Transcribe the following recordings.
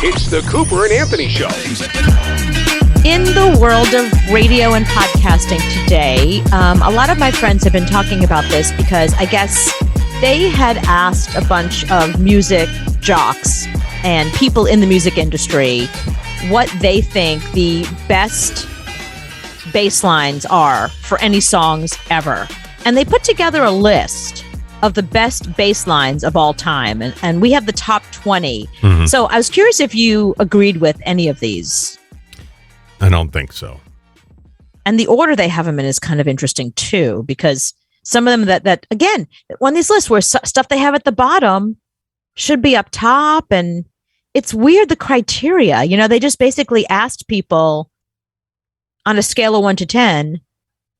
It's the Cooper and Anthony Show. In the world of radio and podcasting today, a lot of my friends have been talking about this because I guess they had asked a bunch of music jocks and people in the music industry what they think the best bass lines are for any songs ever. And they put together a list of the best bass lines of all time. And we have the top 20. Mm-hmm. So I was curious if you agreed with any of these. I don't think so. And the order they have them in is kind of interesting too, because some of them that again, on these lists where stuff they have at the bottom should be up top. And it's weird, the criteria, you know, they just basically asked people on a scale of 1 to 10,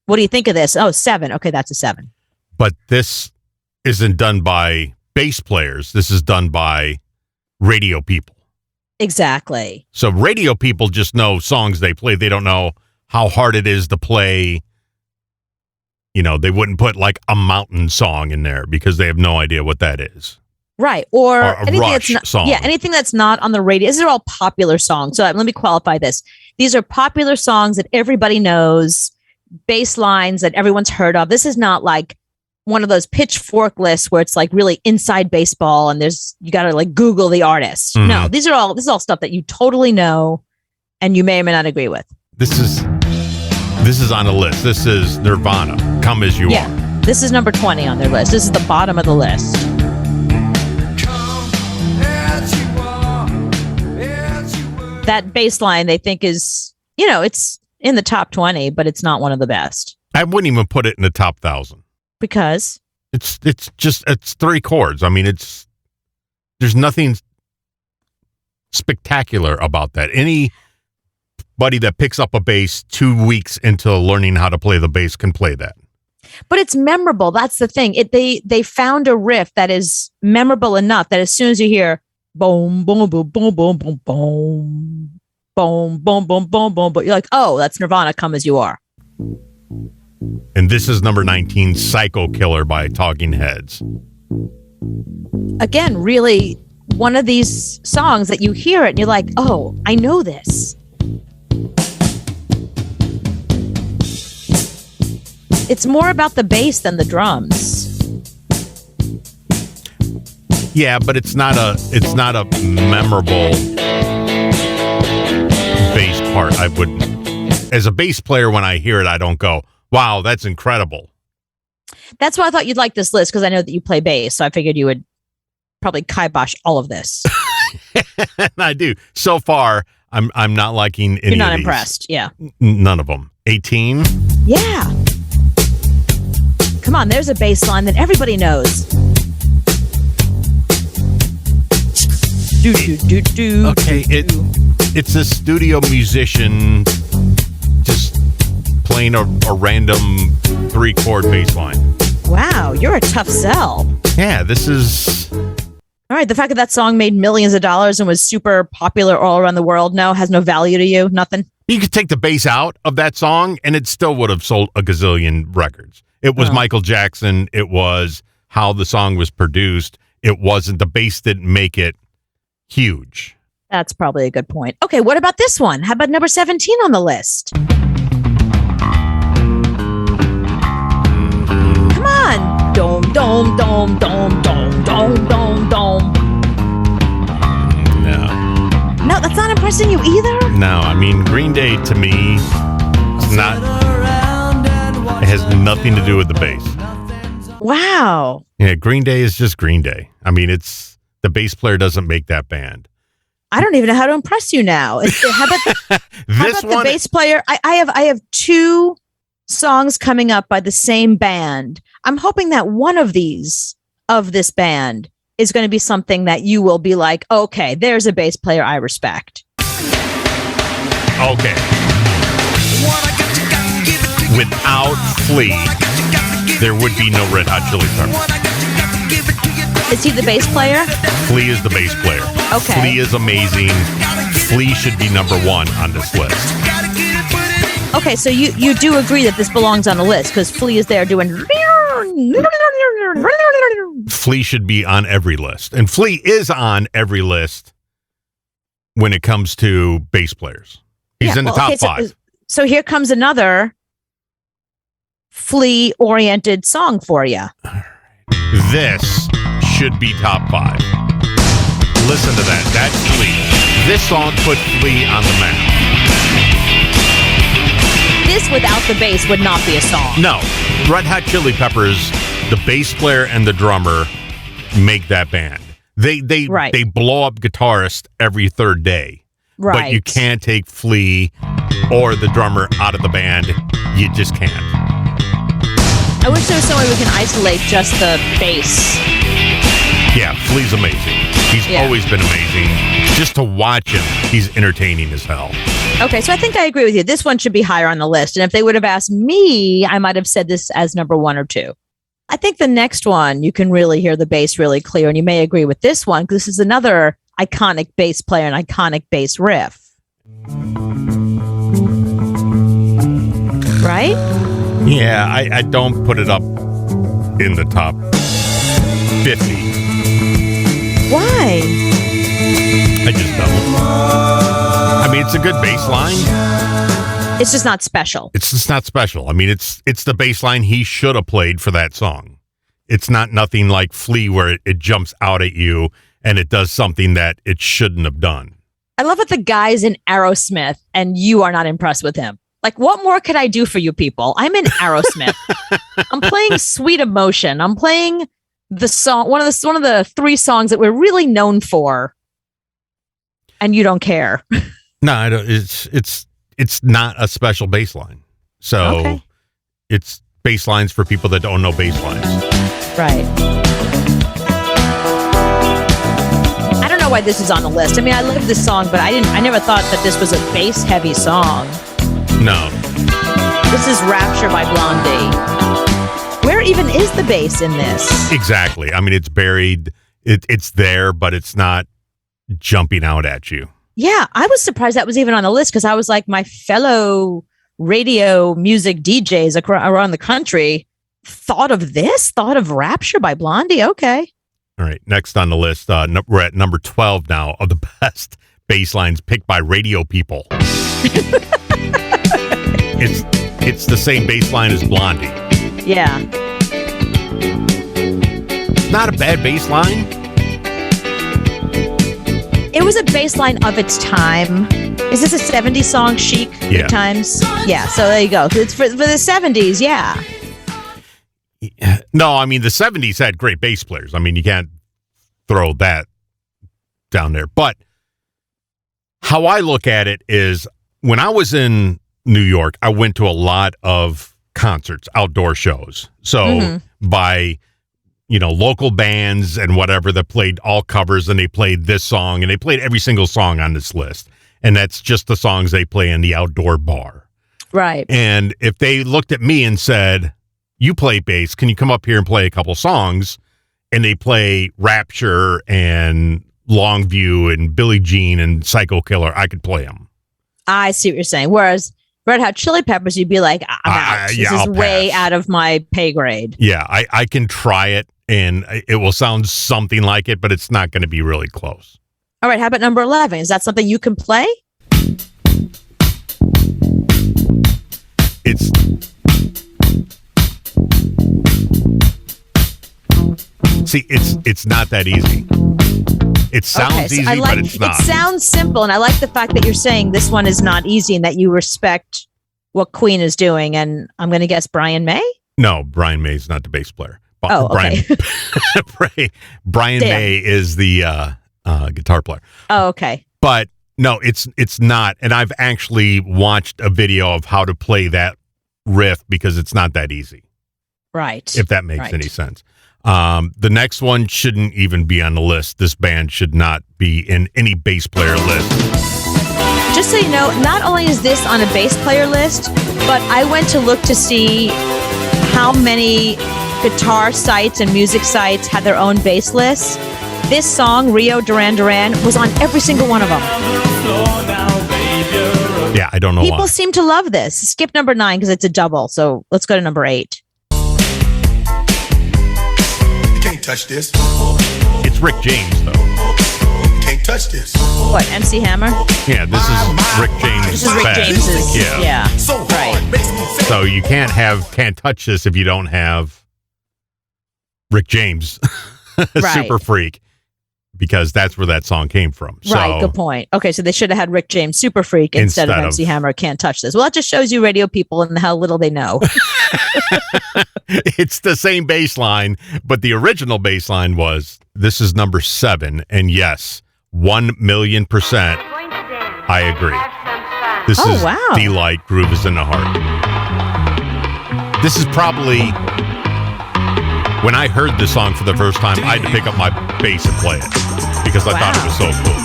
what do you think of this? Oh, 7. Okay, that's a 7. But this isn't done by bass players. This is done by radio people. Exactly. So radio people just know songs they play. They don't know how hard it is to play. You know, they wouldn't put like a mountain song in there because they have no idea what that is. Right. Or anything Rush that's not, song. Yeah, anything that's not on the radio. These are all popular songs. So let me qualify this. These are popular songs that everybody knows, bass lines that everyone's heard of. This is not like one of those pitchfork lists where it's like really inside baseball and you got to like Google the artist. Mm-hmm. No, this is all stuff that you totally know and you may or may not agree with. This is on a list. This is Nirvana, Come As You Are. This is number 20 on their list. This is the bottom of the list. That bass line they think is, you know, it's in the top 20, but it's not one of the best. I wouldn't even put it in the top 1,000. Because? It's 3 chords. I mean, there's nothing spectacular about that. Anybody that picks up a bass 2 weeks into learning how to play the bass can play that. But it's memorable. That's the thing. They found a riff that is memorable enough that as soon as you hear boom, boom, boom, boom, boom, boom, boom, boom, boom, boom, boom, boom, but you're like, oh, that's Nirvana, Come As You Are. And this is number 19, Psycho Killer by Talking Heads. Again, really one of these songs that you hear it and you're like, oh, I know this. It's more about the bass than the drums. Yeah, but it's not a memorable bass part. I wouldn't. As a bass player, when I hear it, I don't go, wow, that's incredible. That's why I thought you'd like this list, because I know that you play bass, so I figured you would probably kibosh all of this. I do. So far, I'm not liking any. You're not of these. impressed, yeah. None of them. 18? Yeah. Come on, there's a bass line that everybody knows. Okay, it's a studio musician just playing a random 3-chord bass line. Wow, you're a tough sell. Yeah, this is... All right, the fact that song made millions of dollars and was super popular all around the world has no value to you? Nothing? You could take the bass out of that song and it still would have sold a gazillion records. It was Michael Jackson. It was how the song was produced. It wasn't, the bass didn't make it huge. That's probably a good point. Okay, what about this one? How about number 17 on the list? Come on. Dome, dome, dome, dome, dome, dome, dome, dome. No, that's not impressing you either? No, I mean, Green Day to me, it's not, it has nothing to do with the bass. Wow. Yeah, Green Day is just Green Day. I mean, the bass player doesn't make that band. I don't even know how to impress you now. How about the bass player? I have 2 songs coming up by the same band. I'm hoping that one of these of this band is going to be something that you will be like, okay, there's a bass player I respect. Okay. Without Flea, there would be no Red Hot Chili Peppers. Is he the bass player? Flea is the bass player. Okay. Flea is amazing. Flea should be number 1 on this list. Okay, so you do agree that this belongs on the list because Flea is there doing... Flea should be on every list. And Flea is on every list when it comes to bass players. He's in the top five. So here comes another Flea-oriented song for you. This should be top five. Listen to that. That's Flea. This song put Flea on the map. This without the bass would not be a song. No. Red Hot Chili Peppers, the bass player and the drummer make that band. They blow up guitarists every third day. Right. But you can't take Flea or the drummer out of the band. You just can't. I wish there was some way we can isolate just the bass. Yeah, Flea's amazing. He's always been amazing. Just to watch him, he's entertaining as hell. Okay, so I think I agree with you. This one should be higher on the list. And if they would have asked me, I might have said this as number 1 or 2. I think the next one, you can really hear the bass really clear. And you may agree with this one, because this is another iconic bass player and iconic bass riff. Right? Yeah, I don't put it up in the top 50. Why? I just don't. I mean, it's a good bass line. It's just not special. It's just not special. I mean, it's the bass line he should have played for that song. It's not nothing like Flea where it jumps out at you and it does something that it shouldn't have done. I love that the guy's in Aerosmith and you are not impressed with him. Like, what more could I do for you people? I'm in Aerosmith. I'm playing Sweet Emotion. I'm playing the song, one of the 3 songs that we're really known for, and you don't care. No, I don't. It's not a special bass line. So it's bass lines for people that don't know bass lines. Right. I don't know why this is on the list. I mean, I love this song, but I never thought that this was a bass heavy song. No. This is Rapture by Blondie. Where even is the bass in this? Exactly. I mean, it's buried. It's there, but it's not jumping out at you. Yeah, I was surprised that was even on the list, because I was like, my fellow radio music DJs around the country thought of Rapture by Blondie. Okay. All right. Next on the list, we're at number 12 now of the best bass lines picked by radio people. It's the same bass line as Blondie. Yeah. It's not a bad bass line. It was a bass line of its time. Is this a 70s song, Chic? Yeah. Good times? Yeah, so there you go. It's for the 70s, yeah. No, I mean, the 70s had great bass players. I mean, you can't throw that down there. But how I look at it is, when I was in New York, I went to a lot of concerts, outdoor shows. So by, local bands and whatever that played all covers, and they played this song, and they played every single song on this list. And that's just the songs they play in the outdoor bar. Right. And if they looked at me and said, you play bass, can you come up here and play a couple songs? And they play Rapture and Longview and Billie Jean and Psycho Killer, I could play them. I see what you're saying. Whereas Red Hot Chili Peppers, you'd be like, I'm out. This is way out of my pay grade. Yeah, I can try it, and it will sound something like it, but it's not going to be really close. All right, how about number 11? Is that something you can play? It's not that easy. It sounds easy, but it's not. It sounds simple, and I like the fact that you're saying this one is not easy and that you respect what Queen is doing. And I'm going to guess Brian May? No, Brian May is not the bass player. Oh, okay. Brian May is the guitar player. Oh, okay. But no, it's not. And I've actually watched a video of how to play that riff, because it's not that easy. Right. If that makes any sense. The next one shouldn't even be on the list. This band should not be in any bass player list. Just so you know, not only is this on a bass player list, but I went to look to see how many guitar sites and music sites had their own bass lists. This song, Rio Duran Duran, was on every single one of them. Yeah, I don't know People why. seem to love this. Skip number 9 because it's a double. So let's go to number 8. Can't touch this. It's Rick James, though. Can't touch touch this. What, MC Hammer? Yeah, this is Rick James. This is Rick band. James's. Yeah. So hard, Right. makes me feel So you can't touch this if you don't have Rick James, Right. Super Freak, because that's where that song came from. Right, So good point. Okay, so they should have had Rick James Super Freak instead of MC Hammer Can't Touch This. Well, that just shows you radio people and how little they know. it's the same bass line, but the original bass line was, this is number 7, and yes, 1,000,000%, I agree. This Oh, is wow. Delight, Groove is in the Heart. This is probably, when I heard this song for the first time, I had to pick up my bass and play it because I thought it was so cool.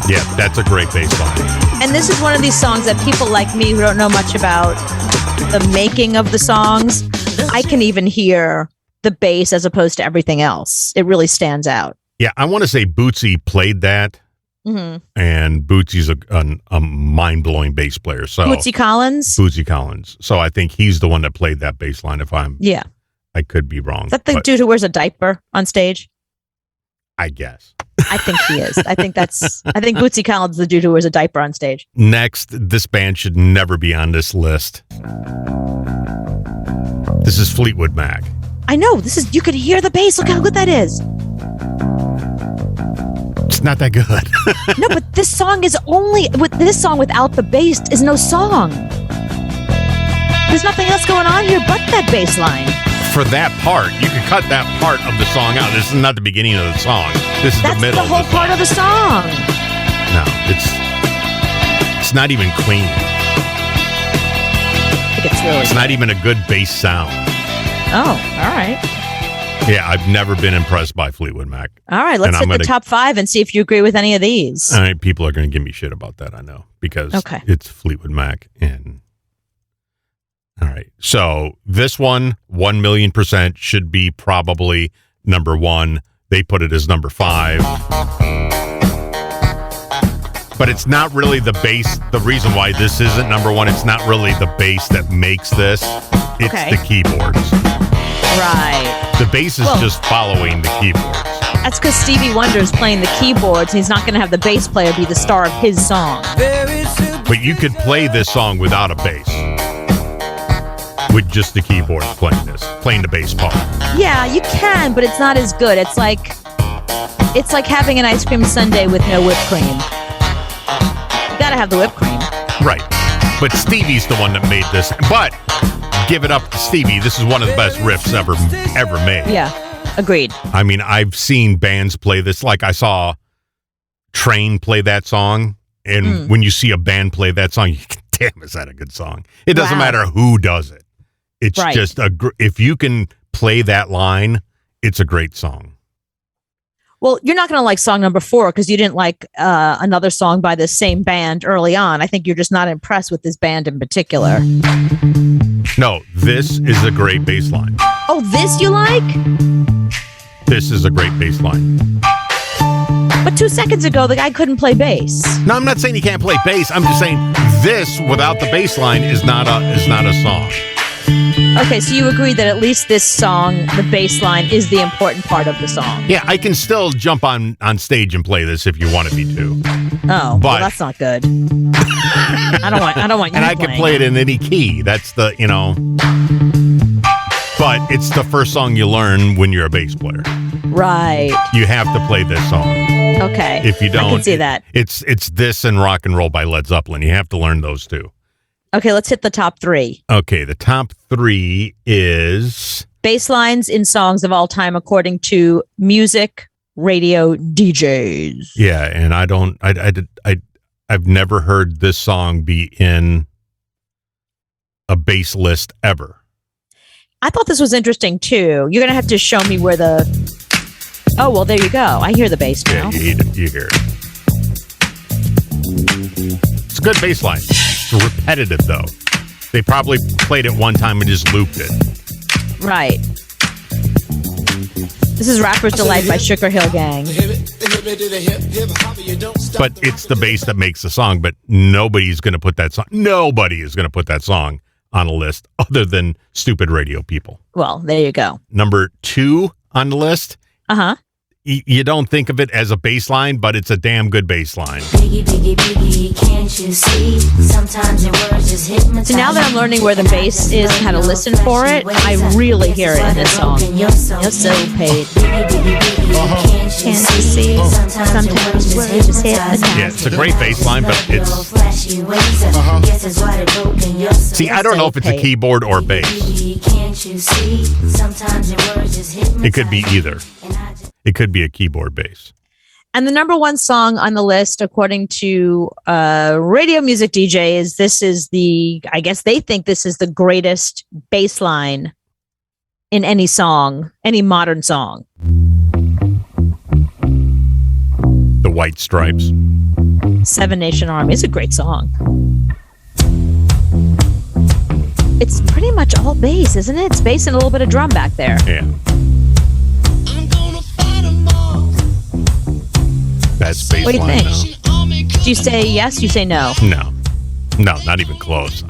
Yeah, that's a great bass line. And this is one of these songs that people like me who don't know much about the making of the songs, I can even hear the bass as opposed to everything else. It really stands out. Yeah, I want to say Bootsy played that, Mm-hmm. and Bootsy's a mind-blowing bass player. So Bootsy Collins? Bootsy Collins. So I think he's the one that played that bass line. If Yeah. I could be wrong. Is that the but dude who wears a diaper on stage? I guess. I think he is. I think Bootsy Collins is the dude who wears a diaper on stage. Next, this band should never be on this list. This is Fleetwood Mac. I know. You could hear the bass. Look how good that is. It's not that good. No, but this song without the bass is no song. There's nothing else going on here but that bass line. For that part, you can cut that part of the song out. This is not the beginning of the song. This is That's the middle. the whole part of the song. No, it's not even clean. I think it's really. It's not even a good bass sound. Oh, all right. Yeah, I've never been impressed by Fleetwood Mac. All right, let's And hit the top 5 and see if you agree with any of these. All right, people are going to give me shit about that, I know, because it's Fleetwood Mac. And all right, so this one, 1,000,000% should be probably number 1. They put it as number 5. But it's not really the bass. The reason why this isn't number 1, it's not really the bass that makes this. It's the keyboards. Right. The bass is just following the keyboards. That's because Stevie Wonder's playing the keyboards, and he's not going to have the bass player be the star of his song. But you could play this song without a bass. With just the keyboards playing the bass part. Yeah, you can, but it's not as good. It's like having an ice cream sundae with no whipped cream. You got to have the whipped cream. Right. But Stevie's the one that made this. But give it up to Stevie. This is one of the best riffs ever made. Yeah, agreed. I mean, I've seen bands play this. Like I saw Train play that song. And when you see a band play that song, you can, damn, is that a good song? It doesn't matter who does it. It's just if you can play that line, it's a great song. Well, you're not going to like song number 4 because you didn't like another song by the same band early on. I think you're just not impressed with this band in particular. No, this is a great bass line. Oh, this you like? This is a great bass line. But 2 seconds ago, the guy couldn't play bass. No, I'm not saying he can't play bass. I'm just saying this without the bass line is not a song. Okay, so you agree that at least this song, the bass line, is the important part of the song. Yeah, I can still jump on stage and play this if you wanted me to. Oh, but well, that's not good. I don't want you. And I can play it in any key. That's the, but it's the first song you learn when you're a bass player. Right. You have to play this song. Okay. If you don't, I can see that. It's this and Rock and Roll by Led Zeppelin. You have to learn those two. Okay, let's hit the top 3. Okay, the top 3 is bass lines in songs of all time according to music radio DJs. Yeah, and I've never heard this song be in a bass list ever. I thought this was interesting too. You're gonna have to show me where the. Oh well, there you go. I hear the bass now. Yeah, you hear it. It's a good bass line. It's repetitive though. They probably played it one time and just looped it. Right. This is Rapper's Delight by Sugar Hill Gang. But it's the bass that makes the song, but nobody's going to put that song. Nobody is going to put that song on a list other than stupid radio people. Well, there you go. Number 2 on the list you don't think of it as a bass line, but it's a damn good bass line. Biggie, biggie, biggie, can't you see? Sometimes your words just hypnotize. So now that I'm learning where the bass is and how to listen for it, I really hear it in this song. You're so paid. Can't you see? Sometimes words just hypnotize. Yeah, it's a great bass line, but it's... See, I don't know if it's a keyboard or bass. It could be either. It could be a keyboard bass. And the number one song on the list, according to Radio Music DJs, I guess they think this is the greatest bass line in any song, any modern song. The White Stripes. Seven Nation Army is a great song. It's pretty much all bass, isn't it? It's bass and a little bit of drum back there. Yeah. That's bass What do you line think? now. Do you say yes? You say no? No, not even close.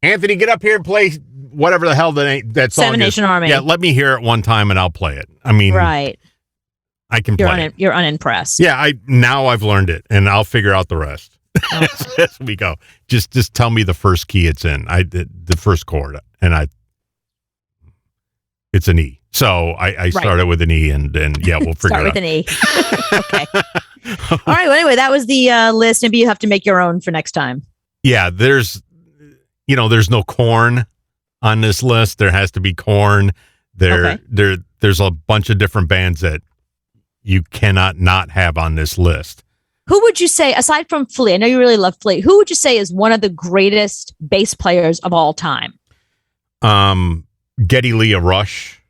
Anthony, get up here and play whatever the hell that song Seven Nation is. Army. Yeah, let me hear it one time and I'll play it. I mean, Right. I can play it. You're unimpressed. Yeah, now I've learned it, and I'll figure out the rest as we go. Just tell me the first key it's in. The first chord, and it's an E. So I started with an E, and yeah, we'll figure Start it out. with an E. Okay. All right. Well, anyway, that was the list. Maybe you have to make your own for next time. Yeah, there's no Korn on this list. There has to be Korn. There's a bunch of different bands that you cannot not have on this list. Who would you say, aside from Flea, I know you really love Flea, who would you say is one of the greatest bass players of all time? Geddy Lee of Rush.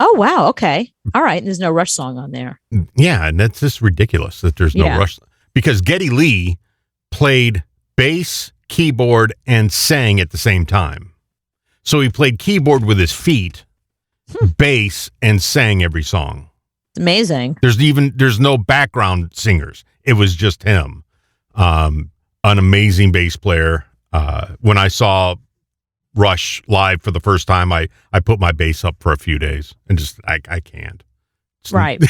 Oh, wow. Okay. All right. There's no Rush song on there. Yeah, and that's just ridiculous that there's no Yeah. Rush. Because Geddy Lee played bass, keyboard, and sang at the same time. So he played keyboard with his feet, bass, and sang every song. It's amazing. There's no background singers. It was just him. An amazing bass player. When I saw Rush live for the first time, I put my bass up for a few days and just I can't. Right.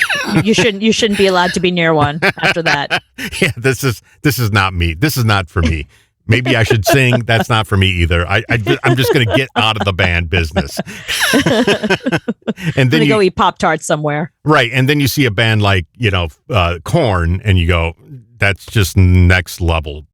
You shouldn't be allowed to be near one after that. Yeah, this is not me. This is not for me. Maybe I should sing. That's not for me either. I'm just going to get out of the band business. And then you go eat Pop-Tarts somewhere. Right. And then you see a band like, Korn, and you go, that's just next level